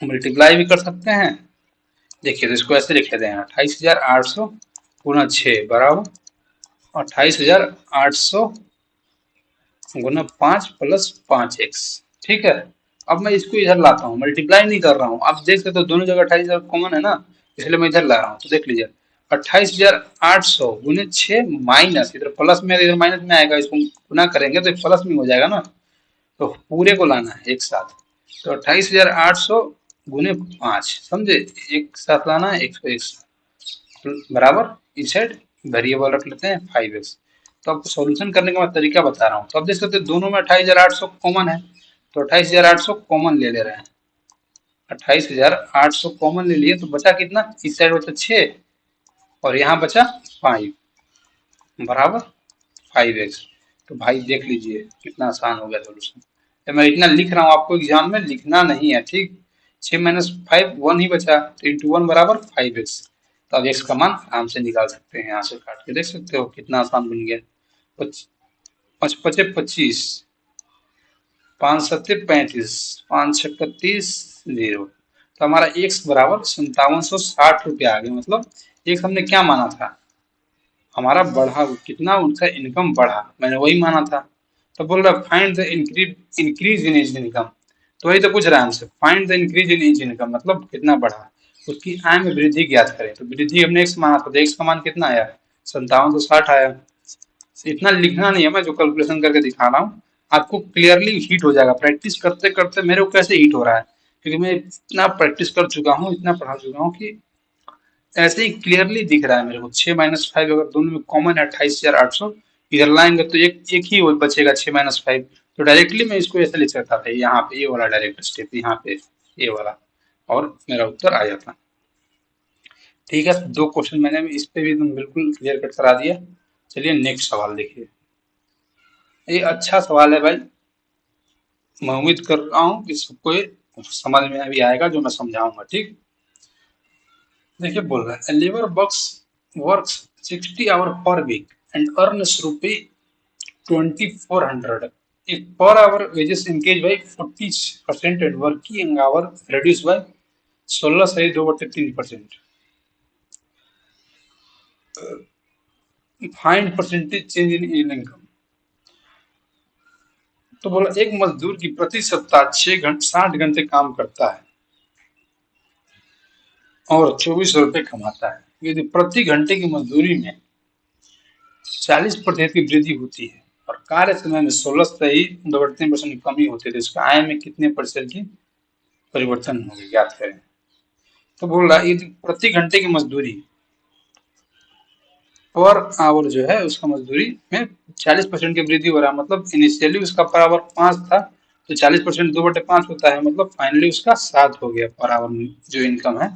मल्टीप्लाई भी कर सकते हैं। देखिए तो इसको ऐसे लिख लेते हैं, 28,800 गुना 6 बराबर 28,800 गुना 5 प्लस 5x। ठीक है, अब मैं इसको इधर लाता हूँ, मल्टीप्लाई नहीं कर रहा हूँ, आप देख सकते हो दोनों जगह 28,000 कॉमन है ना, इसलिए मैं इधर ला रहा हूँ, तो देख लीजिए 28,800 गुने 6 माइनस, इधर प्लस में इधर माइनस में आएगा, इसको गुना करेंगे तो प्लस में हो जाएगा ना, तो पूरे को लाना है एक साथ, तो 28,800 गुने 5, समझे, एक साथ लाना है, एक साथ बराबर, इस साइड वेरिएबल रख लेते हैं 5x। तो आपको सॉल्यूशन करने का मैं तरीका बता रहा हूँ, तो अब देख सकते हैं दोनों में 28,800 कॉमन है, तो 28,800 कॉमन ले ले रहे हैं, 28,800 कॉमन ले लिए, तो बचा कितना, इस साइड बचा 6 और यहाँ बचा 5 बराबर 5x। तो भाई देख लीजिए कितना आसान हो गया सोल्यूशन, तो मैं इतना लिख रहा हूँ, आपको एग्जाम में लिखना नहीं है, ठीक। 6 - 5 1 ही बचा, तो इंटू 1 बराबर 5x, तो अब x का मान आराम से निकाल सकते हैं, यहाँ से काट के देख सकते हो कितना आसान बन गया। 5 × 5 = 25, 5 × 7 = 35, 5 × 6 = 30, 0, तो हमारा x बराबर 5760 रुपया आ गया, मतलब x हमने क्या माना था, हमारा बढ़ा कितना, उनका इनकम बढ़ा, मैंने वही माना था। तो बोल रहा find the increase in as income, तो वही तो पूछ रहा है हमसे, find the increase in as income मतलब कितना बढ़ा, उसकी आय में वृद्धि ज्ञात करें, तो वृद्धि हमने एक्स माना था, तो एक्स का मान कितना आया, 5760 आया। इतना लिखना नहीं है, मैं जो कैलकुलेशन करके दिखा रहा हूँ आपको क्लियरली हिट हो जाएगा, प्रैक्टिस करते करते मेरे को कैसे हिट हो रहा है, क्योंकि मैं इतना प्रैक्टिस कर चुका हूँ, इतना पढ़ा चुका हूँ कि ऐसे ही क्लियरली दिख रहा है मेरे को। 6 - 5 अगर दोनों में कॉमन है 28,800, इधर लाएंगे तो एक ही बचेगा 6 - 5, तो डायरेक्टली मैं इसको ऐसे लिख सकता था, यहाँ पे ये वाला डायरेक्ट स्टेप, यहाँ पे ये वाला, और मेरा उत्तर आ जाता। ठीक है, 2 क्वेश्चन मैंने इस पे भी एकदम बिल्कुल क्लियर कट करा दिया। चलिए नेक्स्ट सवाल देखिए, ये अच्छा सवाल है भाई, मैं उम्मीद कर रहा हूँ कि सबको ये समझ में भी आएगा जो मैं समझाऊंगा, ठीक। देखिए बोल रहा है लेबर वर्क्स 60 hours पर week and earns rupee 2,400 if per hour wages increase by 40% and working hour reduced by 16 - 2/3%, find percentage change in income. तो बोला एक मजदूर की प्रति सप्ताह 60 घंटे काम करता है और 24 रुपए कमाता है, यदि प्रति घंटे की मजदूरी में 40% की वृद्धि होती है और कार्य समय में 16 से ही 2/3% की कमी होती है, तो इसका आय में कितने प्रतिशत की परिवर्तन होंगे, ज्ञात करें। तो बोल रहा है यदि प्रति घंटे की मजदूरी पर आवर जो है उसका मजदूरी में 40% की वृद्धि हो रहा है, मतलब इनिशियली उसका पर आवर 5 था, तो 40% 2/5 होता है, मतलब फाइनली उसका 7 हो गया पर आवर। जो इनकम है,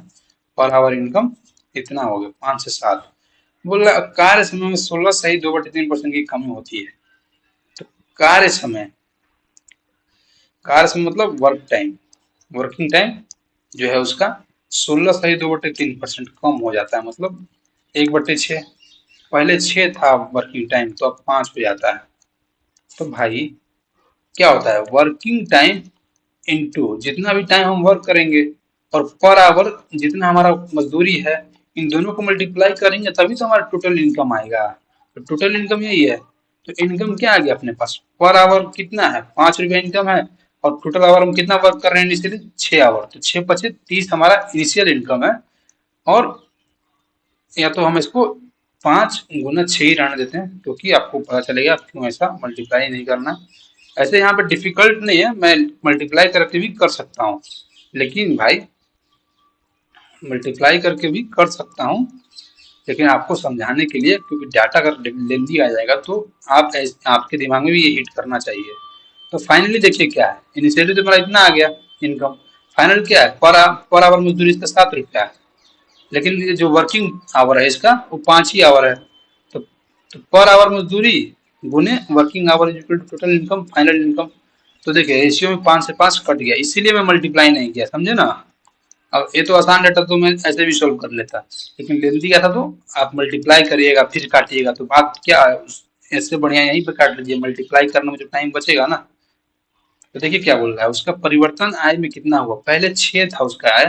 पर आवर इनकम इतना हो गया, 5 से 7। बोल रहा है कार्य समय में 16 सही 2/3% की कमी होती है। तो कार्य समय, कार्य समय मतलब वर्क टाइम, वर्किंग टाइम जो है उसका 16 सही 2/3% कम हो जाता है, मतलब 1/6। पहले 6 था वर्किंग टाइम, तो अब 5 हो जाता है। तो भाई क्या होता है, वर्किंग टाइम इंटू जितना भी टाइम हम वर्क करेंगे और पर आवर जितना हमारा मजदूरी है, इन दोनों को मल्टीप्लाई करेंगे तभी तो हमारा टोटल इनकम आएगा। तो टोटल इनकम यही है। तो इनकम क्या आ गया अपने पास, पर आवर कितना है, 5 रुपया इनकम है, और टोटल आवर हम कितना वर्क कर रहे हैं इनिशियली, 6 आवर, तो 6 × 5 = 30 हमारा इनिशियल इनकम है। और या तो हम इसको 5 × 6 ही रहने देते हैं, क्योंकि आपको पता चलेगा क्यों ऐसा मल्टीप्लाई नहीं करना। ऐसे यहाँ पे डिफिकल्ट नहीं है, मैं मल्टीप्लाई करके भी कर सकता हूँ, लेकिन भाई मल्टीप्लाई करके भी कर सकता हूँ, लेकिन आपको समझाने के लिए, क्योंकि डाटा अगर लेंदी आ जाएगा तो आपके दिमाग में भी ये हिट करना चाहिए। तो फाइनली देखिए क्या है, इनिशियली तो मेरा इतना आ गया इनकम, फाइनल क्या है, पर आवर मजदूरी इसका 7 रुपया है, लेकिन ये जो वर्किंग आवर है इसका वो 5 ही आवर है। तो पर आवर मजदूरी गुने working hour is equal to total income, final income. तो देखिए रेशियो में 5 से 5 कट गया, इसीलिए मैं मल्टीप्लाई नहीं किया, समझे ना। अब ये तो आसान रहता तो मैं ऐसे भी सोल्व कर लेता, लेकिन लेंदी का था तो आप मल्टीप्लाई करिएगा फिर काटिएगा, तो बात क्या है ऐसे बढ़िया यहीं पे काट लीजिए, मल्टीप्लाई करने में जो टाइम बचेगा ना। तो देखिए क्या बोल रहा है, उसका परिवर्तन आय में कितना हुआ, पहले 6 था उसका आय,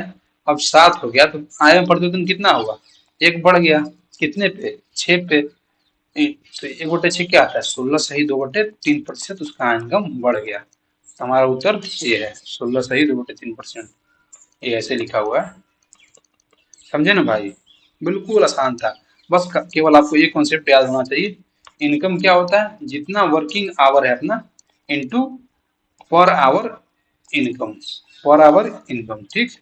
अब 7 हो गया, तो आय में परिवर्तन कितना हुआ, एक बढ़ गया, कितने पे, 6 पे। तो 1/6 क्या आता है, 16 सही 2/3% उसका इनकम बढ़ गया। तो हमारा उत्तर ये है, 16 सही 2/3%। ये ऐसे लिखा हुआ है, समझे ना भाई, बिल्कुल आसान था। बस केवल आपको ये कॉन्सेप्ट याद होना चाहिए, इनकम क्या होता है, जितना वर्किंग आवर है अपना into per hour income, per hour income, ठीक।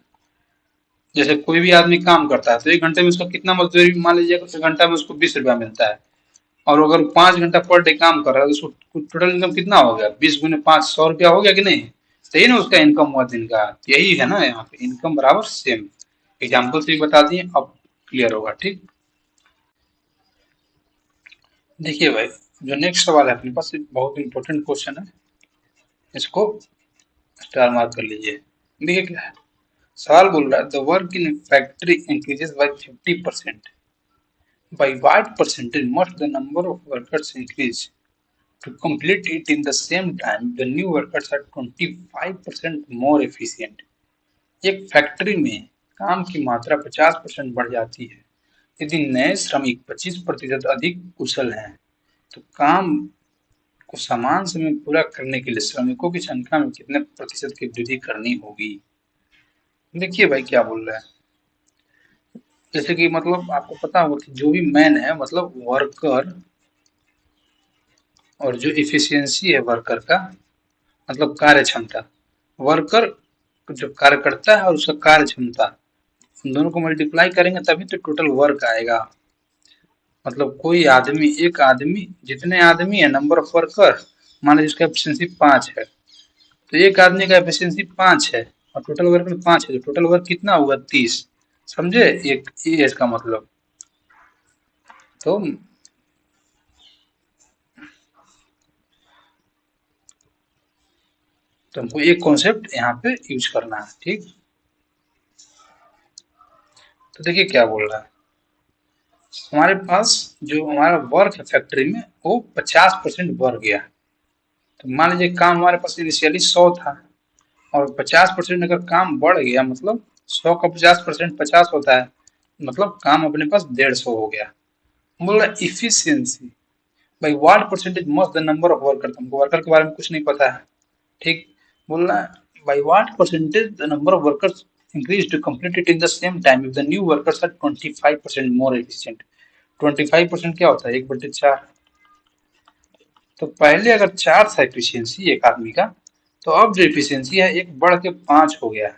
जैसे कोई भी आदमी काम करता है तो 1 घंटे में उसका कितना मजदूरी, मान लीजिए 1 घंटा में उसको 20 रुपया मिलता है, और अगर 5 घंटा पर डे काम कर रहा है तो उसको टोटल इनकम कितना हो गया, 20 × 5 100 रुपया हो गया कि नहीं। सही ना, उसका इनकम हुआ दिन का, यही है ना यहाँ पे, इनकम बराबर सेम। एग्जाम्पल से भी बता दिए, अब क्लियर होगा, ठीक। देखिए भाई, जो नेक्स्ट सवाल है अपने पास, एक बहुत इंपॉर्टेंट क्वेश्चन है, इसको स्टार मार्क कर लीजिए। देखिए क्या है, सवाल बोल रहा है the work in factory increases by 50%, by what percentage must the number of workers increase to complete it in the same time the new workers are 25% more efficient। एक फैक्ट्री में काम की मात्रा 50% बढ़ जाती है यदि नए श्रमिक 25% अधिक कुशल हैं। तो काम को समान समय में पूरा करने के लिए श्रमिकों की संख्या में कितने प्रतिशत की वृद्धि करनी होगी। देखिए भाई क्या बोल रहा है, जैसे कि मतलब आपको पता होगा कि जो भी मैन है मतलब वर्कर, और जो इफिशियंसी है वर्कर का मतलब कार्य क्षमता, वर्कर जो कार्य करता है और उसका कार्य क्षमता, उन दोनों को मल्टीप्लाई करेंगे तभी तो टोटल वर्क आएगा। मतलब कोई आदमी, एक आदमी, जितने आदमी है नंबर ऑफ वर्कर, मान लीजिए उसका एफिशिएंसी 5 है, तो एक आदमी का एफिशिएंसी 5 है और टोटल वर्क में 5 है, तो टोटल वर्क कितना हुआ, 30। समझे, एक ये इसका मतलब। तो हमको एक कॉन्सेप्ट यहाँ पे यूज करना है, ठीक। तो देखिए क्या बोल रहा है, हमारे पास जो हमारा वर्क है फैक्ट्री में वो 50% बढ़ गया। तो मान लीजिए काम हमारे पास इनिशियली 100 था, और 50% अगर काम बढ़ गया, मतलब 100 का 50% 50 होता है, मतलब काम अपने पास 150 हो गया। बोल रहा इफिशियंसी भाई what percentage must the number of worker, तुमको वर्कर के बारे में कुछ नहीं पता है, ठीक। बोल रहा है by what percentage the number of workers increased to complete it in the same time if the new workers are 25% more efficient। 25% क्या होता है, 1/4। तो पहले अगर 4 था एफिशिएंसी एक आदमी का, तो अब जो एफिशिएंसी है एक बढ़ के 5 हो गया है।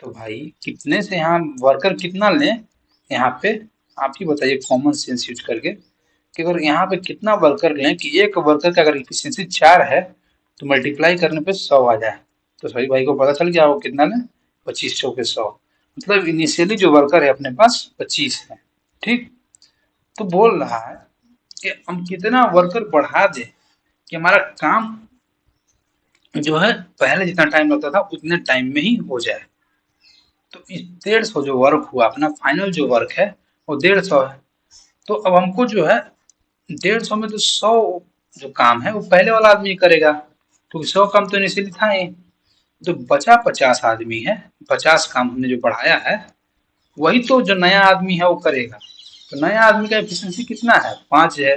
तो भाई कितने से यहाँ वर्कर कितना लें यहाँ पे, आप ही बताइए कॉमन सेंस यूज करके, कि अगर यहाँ पे कितना वर्कर लें कि एक वर्कर का अगर इफिशियंसी 4 है तो मल्टीप्लाई करने पे 100 आ जाए। तो सभी भाई को पता चल गया वो कितना लें, 2500 पे 100, मतलब इनिशियली जो वर्कर है अपने पास 25 है। ठीक, तो बोल रहा है कि हम कितना वर्कर बढ़ा दें कि हमारा काम जो है पहले जितना टाइम लगता था उतने टाइम में ही हो जाए। तो इस 150 जो वर्क हुआ अपना फाइनल जो वर्क है वो 150 है। तो अब हमको जो है 150 में तो 100 जो काम है वो पहले वाला आदमी करेगा, क्योंकि 100 काम तो इनिशियली था ही। तो बचा 50 आदमी है, 50 काम हमने जो बढ़ाया है वही तो जो नया आदमी है वो करेगा। तो नया आदमी का एफिशिएंसी कितना है, 5 है।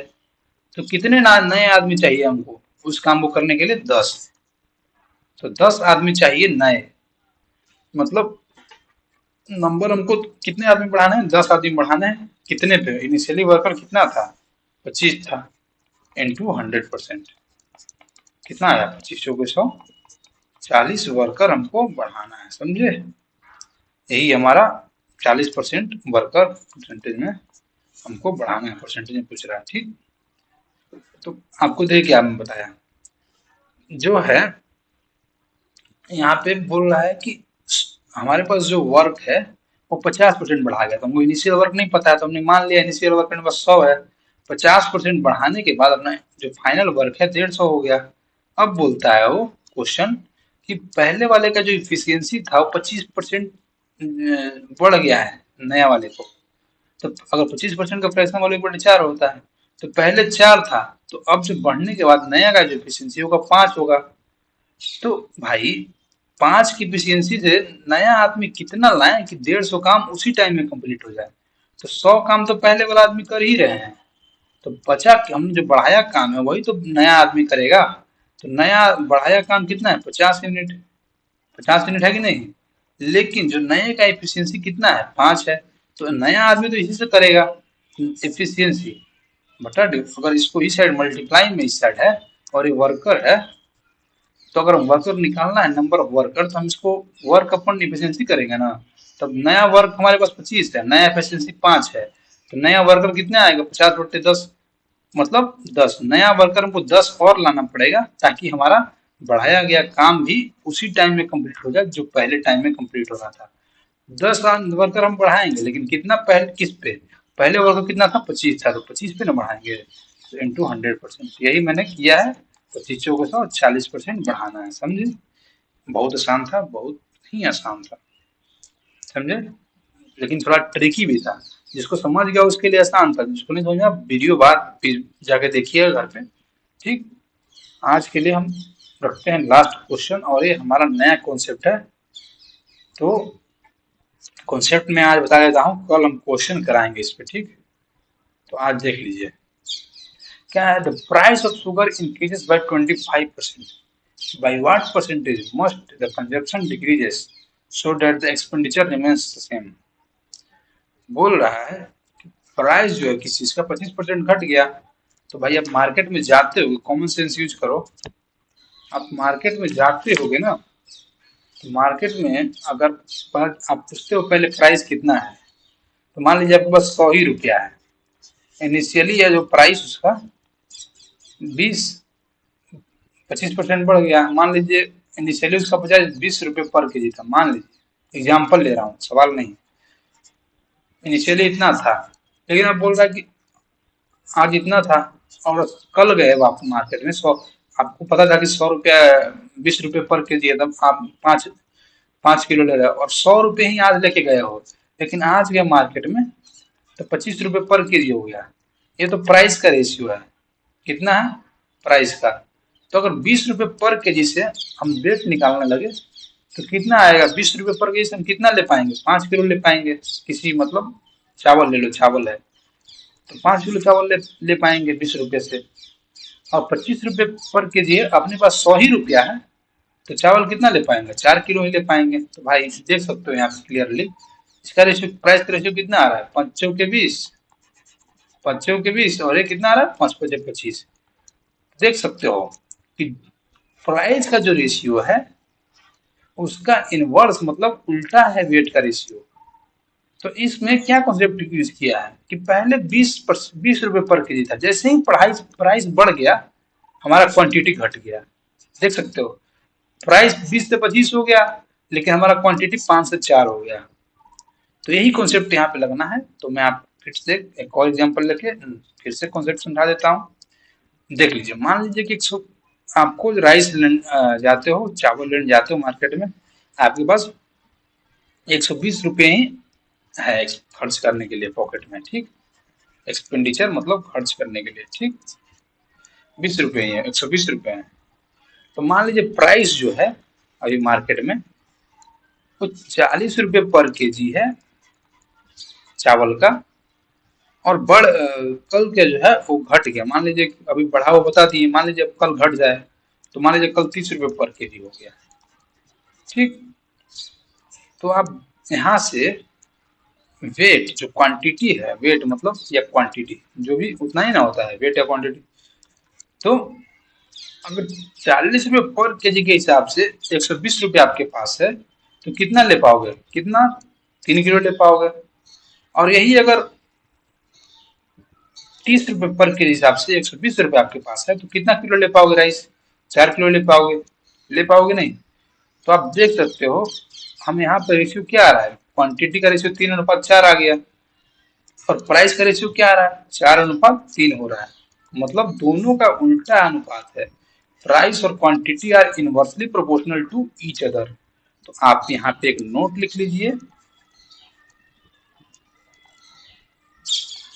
तो कितने नए आदमी चाहिए हमको उस काम को करने के लिए, 10। तो 10 आदमी चाहिए नए, मतलब नंबर हमको कितने आदमी बढ़ाना है, 10 आदमी बढ़ाना है। कितने पे, इनिशियली वर्कर कितना था, 25 था, इंटू 100%, कितना आया, 25 को 100, 40 वर्कर हमको बढ़ाना है, समझे। यही हमारा 40% वर्कर परसेंटेज में हमको बढ़ाना है, परसेंटेज में पूछ रहा है। ठीक, तो आपको देखिए क्या मैं बताया, जो है यहाँ पे बोल रहा है कि हमारे पास जो वर्क है वो 50% बढ़ा गया। तो हमको इनिशियल वर्क नहीं पता है, तो हमने मान लिया इनिशियल वर्क मेरे पास 100 है, 50% बढ़ाने के बाद अपना जो फाइनल वर्क है 150 हो गया। अब बोलता है वो क्वेश्चन कि पहले वाले का जो इफिशियंसी था वो 25% बढ़ गया है नया वाले को। तो अगर 25% का फ्रैक्शन वाले ऊपर 4 होता है, तो पहले 4 था, तो अब जो बढ़ने के बाद नया का जो इफिशियंसी होगा 5 होगा। तो भाई 5 की इफिशियंसी से नया आदमी कितना लाए कि 150 काम उसी टाइम में कंप्लीट हो जाए। तो 100 काम तो पहले वाला आदमी कर ही रहे हैं, तो बचा हमने जो बढ़ाया काम है वही तो नया आदमी करेगा। तो नया बढ़ाया काम कितना है, 50 यूनिट, 50 यूनिट है कि नहीं। लेकिन जो नए का एफिशिएंसी कितना है, 5 है। तो नया आदमी तो इसी से करेगा एफिशिएंसी बटा डी। अगर इसको इस साइड मल्टीप्लाई में इस साइड है और ये वर्कर है, तो अगर वर्कर निकालना है नंबर ऑफ वर्कर, तो हम इसको वर्क अपन एफिशिएंसी करेंगे ना। तब नया वर्क हमारे पास 25 है, नया एफिशिएंसी 5 है, तो नया वर्कर कितना आएगा, 50/10, मतलब 10। नया वर्कर हमको 10 और लाना पड़ेगा ताकि हमारा बढ़ाया गया काम भी उसी टाइम में कंप्लीट हो जाए जो पहले टाइम में कंप्लीट हो रहा था। 10 वर्कर हम बढ़ाएंगे, लेकिन कितना, पहले किस पे, पहले वर्कर कितना था, 25 था, तो 25 पे ना बढ़ाएंगे, तो इंटू 100%। यही मैंने किया है, 25 को 100, 40% बढ़ाना है, समझे। बहुत आसान था, बहुत ही आसान था, समझे, लेकिन थोड़ा ट्रिकी भी था। जिसको समझ गया उसके लिए आसान था, जिसको नहीं समझा वीडियो बाद फिर जाके देखिएगा घर पे। ठीक, आज के लिए हम रखते हैं लास्ट क्वेश्चन, और ये हमारा नया कॉन्सेप्ट है। तो कॉन्सेप्ट में आज बता देता हूँ, कल हम क्वेश्चन कराएंगे इस पे। ठीक, तो आज देख लीजिए क्या है, the price of sugar increases by 25%, by what percentage must the consumption decreases so that the expenditure remains the same। बोल रहा है प्राइस जो है किसी चीज का 25% घट गया, तो भाई आप मार्केट में जाते हो, कॉमन सेंस यूज करो, आप मार्केट में जाते होगे ना, तो मार्केट में अगर आप पूछते हो पहले प्राइस कितना है, तो मान लीजिए आपके पास 100 ही रुपया है, इनिशियली या जो प्राइस उसका 20-25% बढ़ गया, मान लीजिए इनिशियली उसका 20 रुपये पर केजी था, मान लीजिए, एग्जाम्पल ले रहा हूँ, सवाल नहीं, इनिशियली इतना था, लेकिन आप बोल रहा है कि आज इतना था, और कल गए आप मार्केट में 100, आपको पता था कि 100 रुपया, 20 रुपये पर केजी है, तब आप 5 5 किलो ले रहे हो, और 100 रुपये ही आज लेके गए हो, लेकिन आज गए मार्केट में तो 25 रुपये पर केजी हो गया। ये तो प्राइस का रेशियो है, कितना है, प्राइस का। तो अगर 20 रुपये पर केजी से हम रेट निकालने लगे तो कितना आएगा, 20 रुपये पर केजी से हम कितना ले पाएंगे, 5 किलो ले पाएंगे, किसी मतलब चावल ले लो, चावल है तो 5 किलो चावल ले पाएंगे 20 रुपये से। और 25 रुपये पर केजी है, अपने पास 100 ही रुपया है, तो चावल कितना ले पाएंगे, 4 किलो ही ले पाएंगे। तो भाई देख सकते हो यहाँ पे क्लियरली इसका रेशियो, प्राइस का रेशियो कितना आ रहा है, 5 के 20, 5 के 20, और ये कितना आ रहा है, 5 5 25। देख सकते हो कि प्राइस का जो रेशियो है उसका इनवर्स मतलब उल्टा है वेट का रेशियो। तो इसमें क्या कॉन्सेप्ट यूज किया है कि पहले 20 रुपए पर केजी था, जैसे ही प्राइस प्राइस बढ़ गया हमारा क्वांटिटी घट गया। देख सकते हो, प्राइस 20 से 25 हो गया लेकिन हमारा क्वांटिटी 5 से 4 हो गया। तो यही कॉन्सेप्ट यहाँ पे लगना है। तो मैं आप फिर से एक और एग्जांपल लेके फिर से कॉन्सेप्ट समझा देता हूँ। देख लीजिए, मान लीजिए कि 100 आपको राइस जाते हो, चावल लेने जाते हो मार्केट में, आपके पास 120 रुपये ही है खर्च करने के लिए पॉकेट में, ठीक। एक्सपेंडिचर मतलब खर्च करने के लिए, ठीक। 20 रुपये ही है, 120 रुपये है। तो मान लीजिए प्राइस जो है अभी मार्केट में वो 40 रुपये पर केजी है चावल का। और कल के जो है वो घट गया, मान लीजिए अभी बढ़ा हुआ बता दिए, मान लीजिए कल घट जाए तो मान लीजिए कल 30 रुपये पर केजी हो गया, ठीक। तो आप यहाँ से वेट जो क्वांटिटी है, वेट मतलब या क्वांटिटी जो भी उतना ही ना होता है, वेट या क्वांटिटी। तो अगर 40 रुपये पर केजी के हिसाब से 120 रुपये आपके पास है तो कितना ले पाओगे, कितना, 3 किलो ले पाओगे। और यही अगर 30 रुपये पर के हिसाब से 120 रुपये आपके पास है तो कितना किलो ले पाओगे राइस, 4 किलो ले पाओगे, ले पाओगे नहीं। तो आप देख सकते हो हम यहाँ पे रेशियो क्या आ रहा है, क्वांटिटी का रेशियो 3:4 आ गया और प्राइस का रेशियो क्या आ रहा है, 4:3 हो रहा है। मतलब दोनों का उल्टा अनुपात है। प्राइस और quantity are inversely proportional to each other. तो आप यहाँ पे एक नोट लिख लीजिए,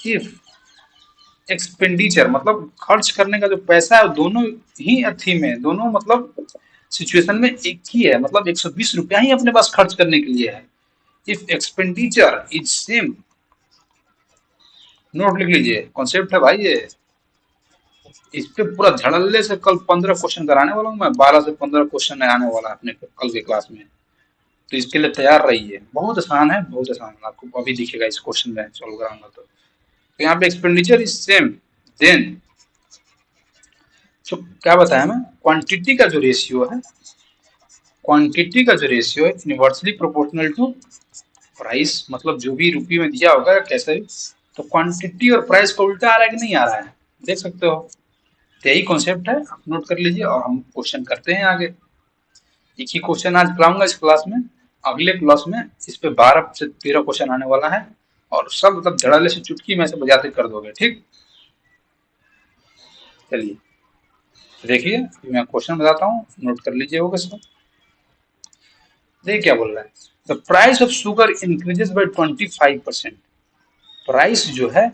इफ एक्सपेंडिचर मतलब खर्च करने का जो पैसा है दोनों ही अथी में, दोनों मतलब सिचुएशन में एक ही है, मतलब 120 रुपया ही अपने पास खर्च करने के लिए है। If expenditure is same, note लिख लीजिए, कॉन्सेप्ट है भाई ये। इस पे पूरा धड़ल्ले से कल 15 क्वेश्चन कराने वाला हूँ मैं, 12 से 15 क्वेश्चन आने वाला है अपने कल के क्लास में। तो इसके लिए तैयार रहिए, बहुत आसान है, बहुत आसान, आपको अभी दिखेगा इस क्वेश्चन में सॉल्व कराऊंगा। तो यहाँ पे एक्सपेंडिचर इज सेम, देन तो क्या बताया मैं, क्वांटिटी का जो रेशियो है, क्वांटिटी का जो रेशियो है इनवर्सली प्रोपोर्शनल टू प्राइस, मतलब जो भी रुपये में दिया होगा कैसे भी। तो क्वांटिटी और प्राइस का उल्टा आ रहा है कि नहीं आ रहा है, देख सकते हो। तो यही कॉन्सेप्ट है, आप नोट कर लीजिए और हम क्वेश्चन करते हैं आगे। एक ही क्वेश्चन आज कराऊंगा इस क्लास में, अगले क्लास में इस पे 12 से 13 क्वेश्चन आने वाला है और सब मतलब धड़ल्ले से चुटकी में से बजाते कर दोगे, ठीक। चलिए देखिए, मैं क्वेश्चन बताता हूँ, नोट कर लीजिए होगा सब। देखिए क्या बोल रहा है, the price of sugar increases by 25%। Price जो है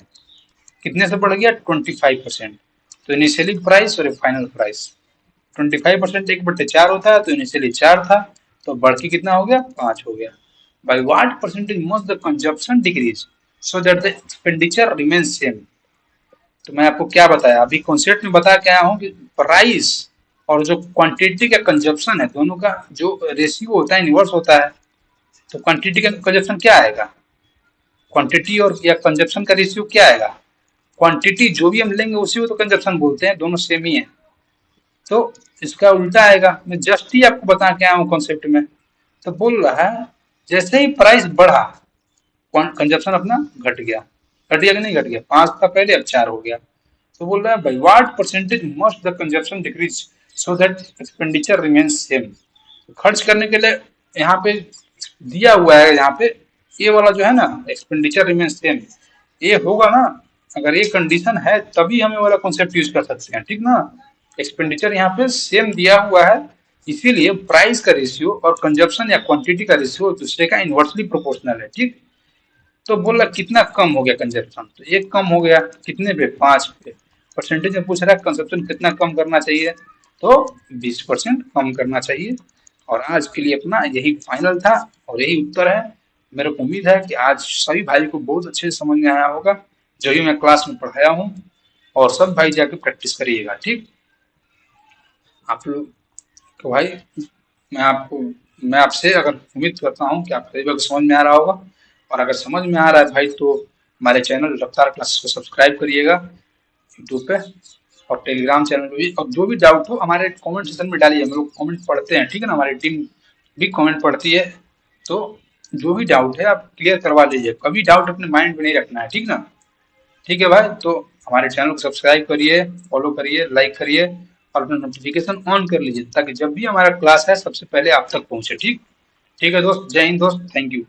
कितने से बढ़ गया, 25%। तो इनिशियली प्राइस और फाइनल प्राइस 25%, 1/4 होता है, तो इनिशियली 4 था तो बढ़ के कितना हो गया, 5 हो गया। By what percentage must the consumption decrease so that the expenditure remains same. तो मैं आपको क्या बताया अभी कॉन्सेप्ट में बता के आया हूँ कि प्राइस और जो क्वांटिटी का कंजप्शन है दोनों का जो रेशियो होता है इनवर्स होता है। तो क्वांटिटी का कंजप्शन क्या आएगा, क्वांटिटी और या कंजप्शन का रेशियो क्या आएगा, क्वांटिटी जो भी हम लेंगे उसी को तो कंजप्शन बोलते हैं, दोनों सेम ही है। तो इसका उल्टा आएगा, मैं जस्ट ही आपको बता के आया हूँ कॉन्सेप्ट में। तो बोल रहा है जैसे ही प्राइस बढ़ा कंजप्शन अपना घट गया, घट गया कि नहीं घट गया, 5 था पहले अब 4 हो गया। तो बोल रहा है by what percentage must the consumption decrease so that expenditure remains same. खर्च करने के लिए यहाँ पे दिया हुआ है, यहाँ पे ये वाला जो है ना एक्सपेंडिचर रिमेन्स सेम, ये होगा ना, अगर ये कंडीशन है तभी हम ये वाला कॉन्सेप्ट यूज कर सकते हैं, ठीक ना। एक्सपेंडिचर यहाँ पे सेम दिया हुआ है, इसीलिए प्राइस का रेशियो और कंजप्शन या क्वांटिटी का रेशियो दूसरे का इनवर्सली प्रोपोर्शनल है, ठीक। तो बोला कितना कम हो गया कंजप्शन, तो एक कम हो गया कितने पे, 5 पे। परसेंटेज में पूछ रहा है कंजप्शन कितना कम करना चाहिए, तो 20% कम करना चाहिए। और आज के लिए अपना यही फाइनल था और यही उत्तर है। मेरे को उम्मीद है कि आज सभी भाई को बहुत अच्छे से समझ में आया होगा जो भी मैं क्लास में पढ़ाया हूँ। और सब भाई जाके प्रैक्टिस करिएगा, ठीक। आप लोग तो भाई मैं आपसे अगर उम्मीद करता हूँ कि आप सभी को समझ में आ रहा होगा। और अगर समझ में आ रहा है भाई तो हमारे चैनल रफ्तार क्लासेस को सब्सक्राइब करिएगा यूट्यूब पे और टेलीग्राम चैनल पे भी। और जो भी डाउट हो हमारे कमेंट सेक्शन में डालिए, हम लोग कमेंट पढ़ते हैं, ठीक है ना। हमारी टीम भी कमेंट पड़ती है। तो जो भी डाउट है आप क्लियर करवा लीजिए, कभी डाउट अपने माइंड में नहीं रखना है, ठीक ना। ठीक है भाई, तो हमारे चैनल को सब्सक्राइब करिए, फॉलो करिए, लाइक करिए और अपना नोटिफिकेशन ऑन कर लीजिए ताकि जब भी हमारा क्लास है सबसे पहले आप तक पहुंचे। ठीक। ठीक है दोस्त, जय हिंद दोस्त, थैंक यू।